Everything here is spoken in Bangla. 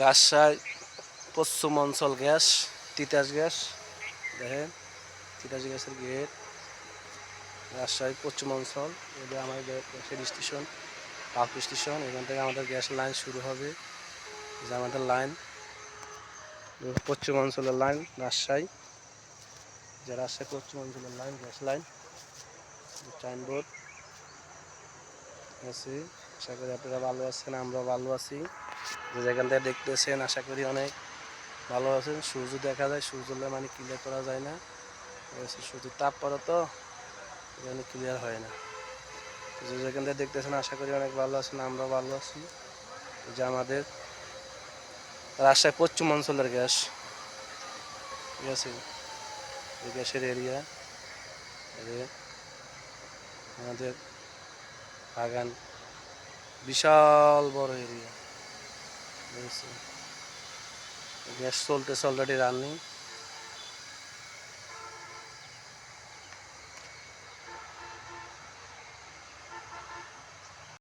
রাজশাহী পশ্চিম অঞ্চল গ্যাস, তিতাস গ্যাস, দেখেন তিতাস গ্যাসের গেট। রাজশাহী পশ্চিম অঞ্চল, এটা আমাদের গ্যাসের স্টেশন, পাম্প স্টেশন। এখান থেকে আমাদের গ্যাস লাইন শুরু হবে। যে আমাদের লাইন পশ্চিম অঞ্চলের লাইন রাজশাহী, যে রাজশাহী পশ্চিম অঞ্চলের লাইন, গ্যাস লাইন, সাইনবোর্ড আছে। আশা করি আপনারা ভালো আছেন, আমরা ভালো আছি। যে যেখান থেকে দেখতেছেন আশা করি অনেক ভালো আছেন। সূর্য দেখা যায়, সূর্য মানে ক্লিয়ার করা যায় না, সূর্যের তাপ পড়ে তো এখানে ক্লিয়ার হয় না। যে যেখান থেকে দেখতেছেন আশা করি অনেক ভালো আছেন, আমরা ভালো আছি। যে আমাদের রাজশাহী পশ্চিম অঞ্চলের গ্যাস, ঠিক আছে, এই গ্যাসের এরিয়া। আমাদের বাগান বিশাল বড় এরিয়া, ঠিক আছে। গ্যাস চলতেছে অলরেডি রানিং।